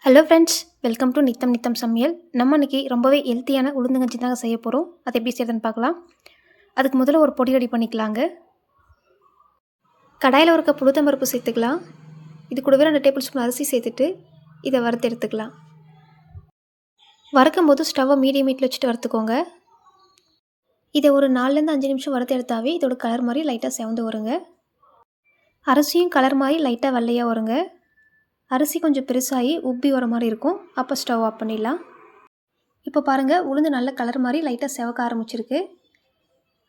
Hello friends, welcome to நித்தம் நித்தம் சமையல். நம்ம இன்னைக்கு ரொம்பவே ஹெல்த்தியான உளுந்தங்கஞ்சி தாங்க செய்ய போகிறோம். அது எப்படி செய்யறதுன்னு பார்க்கலாம். அதுக்கு முதல்ல ஒரு பொடி ரெடி பண்ணிக்கலாங்க. கடாயில் ஒரு கப் உளுத்தம்பருப்பு சேர்த்துக்கலாம். இது கூடவே 2 டேபிள் ஸ்பூன் அரிசி சேர்த்துட்டு இதை வறுத்து எடுத்துக்கலாம். வறுக்கும் போது ஸ்டவ்வை மீடியம் ஹீட்டில் வச்சுட்டு வறுத்துக்கோங்க. இதை ஒரு 4லேருந்து 5 நிமிஷம் வறுத்து எடுத்தாவே இதோட கலர் மாதிரி லைட்டாக செவந்து வருங்க. அரிசியும் கலர் மாதிரி லைட்டாக வெள்ளையாக வருங்க. அரிசி கொஞ்சம் பெருசாகி உப்பி வர மாதிரி இருக்கும். அப்போ ஸ்டவ் ஆஃப் பண்ணிடலாம். இப்போ பாருங்கள், உளுந்து நல்ல கலர் மாதிரி லைட்டாக செவக்க ஆரம்பிச்சிருக்கு.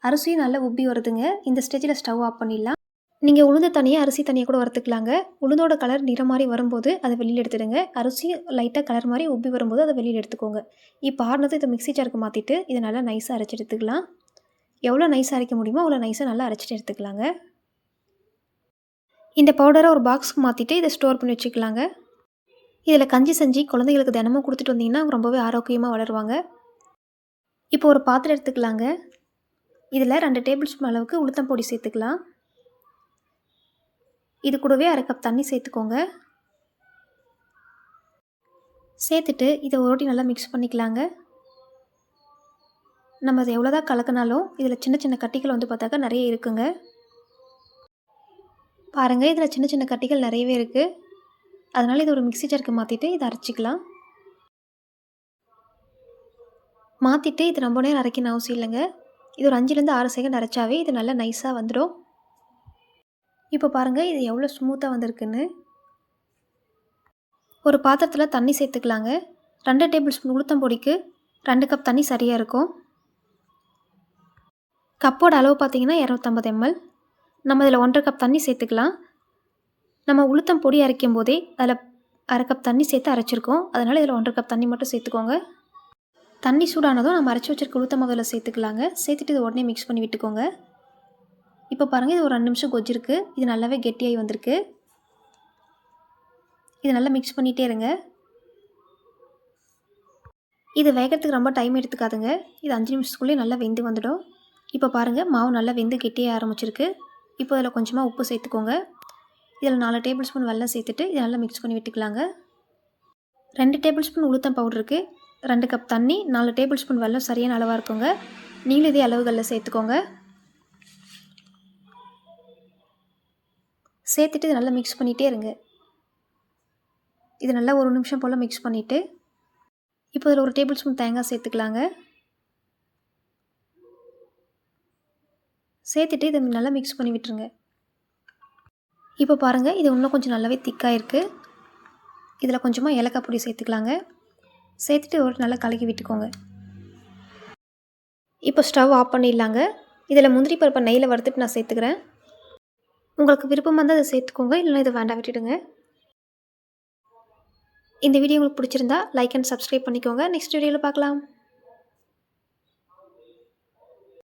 அரிசியும் நல்லா உப்பி வருதுங்க. இந்த ஸ்டேஜில் ஸ்டவ் ஆஃப் பண்ணிடலாம். நீங்கள் உளுந்து தனியாக அரிசி தனியாக கூட வறுத்துக்கலாங்க. உளுந்தோட கலர் நிறம் மாதிரி வரும்போது அதை வெளியில் எடுத்துடுங்க. அரிசி லைட்டாக கலர் மாதிரி உப்பி வரும்போது அதை வெளியில் எடுத்துக்கோங்க. இப்போ ஆறுனது இதை மிக்ஸி ஜாருக்கு மாற்றிட்டு இதை நல்லா நைஸாக அரைச்சி எடுத்துக்கலாம். எவ்வளோ நைஸாக அரைக்க முடியுமோ அவ்வளோ நைஸாக நல்லா அரைச்சிட்டு எடுத்துக்கலாங்க. இந்த பவுடரை ஒரு பாக்ஸுக்கு மாற்றிட்டு இதை ஸ்டோர் பண்ணி வச்சுக்கலாங்க. இதில் கஞ்சி செஞ்சு குழந்தைகளுக்கு தினமும் கொடுத்துட்டு வந்தீங்கன்னா அவங்க ரொம்பவே ஆரோக்கியமாக வளருவாங்க. இப்போ ஒரு பாத்திரம் எடுத்துக்கலாங்க. இதில் 2 டேபிள் ஸ்பூன் அளவுக்கு உளுத்தம் பொடி சேர்த்துக்கலாம். இது கூடவே 1/2 கப் தண்ணி சேர்த்துக்கோங்க. சேர்த்துட்டு இதை ஒரு வாட்டி நல்லா மிக்ஸ் பண்ணிக்கலாங்க. நம்ம அதை எவ்வளோதான் கலக்கினாலும் இதில் சின்ன சின்ன கட்டிகள் வந்து பார்த்தாக்கா நிறைய இருக்குங்க. பாருங்கள், இதில் சின்ன சின்ன கட்டிகள் நிறையவே இருக்குது. அதனால் இதை ஒரு மிக்ஸி ஜாருக்கு மாற்றிட்டு இதை அரைச்சிக்கலாம். மாற்றிட்டு இது ரொம்ப நேரம் அரைக்கணும் அவசியம் இல்லைங்க. இது ஒரு 5லேருந்து 6 செகண்ட் அரைச்சாவே இது நல்லா நைஸாக வந்துடும். இப்போ பாருங்கள், இது எவ்வளோ ஸ்மூத்தாக வந்திருக்குன்னு. ஒரு பாத்திரத்தில் தண்ணி சேர்த்துக்கலாங்க. 2 டேபிள் ஸ்பூன் உளுத்தம் பொடிக்கு 2 கப் தண்ணி சரியாக இருக்கும். கப்போட அளவு பார்த்திங்கன்னா 250 ml. நம்ம இதில் 1/2 கப் தண்ணி சேர்த்துக்கலாம். நம்ம உளுத்தம் பொடி அரைக்கும் போதே அதில் 1/2 கப் தண்ணி சேர்த்து அரைச்சிருக்கோம். அதனால் இதில் 1/2 கப் தண்ணி மட்டும் சேர்த்துக்கோங்க. தண்ணி சூடானதும் நம்ம அரைச்சி வச்சிருக்க உளுத்தம் அதில் சேர்த்துக்கலாங்க. சேர்த்துட்டு இது உடனே மிக்ஸ் பண்ணி விட்டுக்கோங்க. இப்போ பாருங்கள், இது ஒரு 2 நிமிஷம் கொதிருக்கு. இது நல்லாவே கெட்டியாகி வந்திருக்கு. இது நல்லா மிக்ஸ் பண்ணிகிட்டே இருங்க. இது வேகிறதுக்கு ரொம்ப டைம் எடுத்துக்காதுங்க. இது 5 நிமிஷத்துக்குள்ளேயே நல்லா வெந்து வந்துடும். இப்போ பாருங்கள், மாவு நல்லா வெந்து கெட்டியாக ஆரம்பிச்சிருக்கு. இப்போ இதில் கொஞ்சமாக உப்பு சேர்த்துக்கோங்க. இதில் 4 டேபிள் ஸ்பூன் வெல்லம் சேர்த்துட்டு இதை நல்லா மிக்ஸ் பண்ணி விட்டுக்கலாங்க. 2 டேபிள் ஸ்பூன் உளுத்தம் பவுடருக்கு 2 கப் தண்ணி, 4 டேபிள் ஸ்பூன் வெல்லம் சரியான அளவாக இருக்குங்க. நீங்களும் இதே அளவுகளில் சேர்த்துக்கோங்க. சேர்த்துட்டு இதை நல்லா மிக்ஸ் பண்ணிகிட்டே இருங்க. இது நல்லா ஒரு நிமிஷம் போல் மிக்ஸ் பண்ணிவிட்டு இப்போ இதில் 1 டேபிள் ஸ்பூன் தேங்காய் சேர்த்துக்கலாங்க. சேர்த்துட்டு இதை நல்லா மிக்ஸ் பண்ணி விட்டுருங்க. இப்போ பாருங்கள், இது இன்னும் கொஞ்சம் நல்லாவே திக்காக இருக்குது. இதில் கொஞ்சமாக ஏலக்காய் பொடி சேர்த்துக்கலாங்க. சேர்த்துட்டு ஒரு நல்லா கலக்கி விட்டுக்கோங்க. இப்போ ஸ்டவ் ஆஃப் பண்ணிடலாங்க. இதில் முந்திரி பருப்பை நெய்யில் வறுத்துட்டு நான் சேர்த்துக்கிறேன். உங்களுக்கு விருப்பமாக இருந்தால் அதை சேர்த்துக்கோங்க, இல்லைனா இதை வேண்டாம் விட்டுடுங்க. இந்த வீடியோ உங்களுக்கு பிடிச்சிருந்தா லைக் அண்ட் சப்ஸ்கிரைப் பண்ணிக்கோங்க. நெக்ஸ்ட் வீடியோவில் பார்க்கலாம்.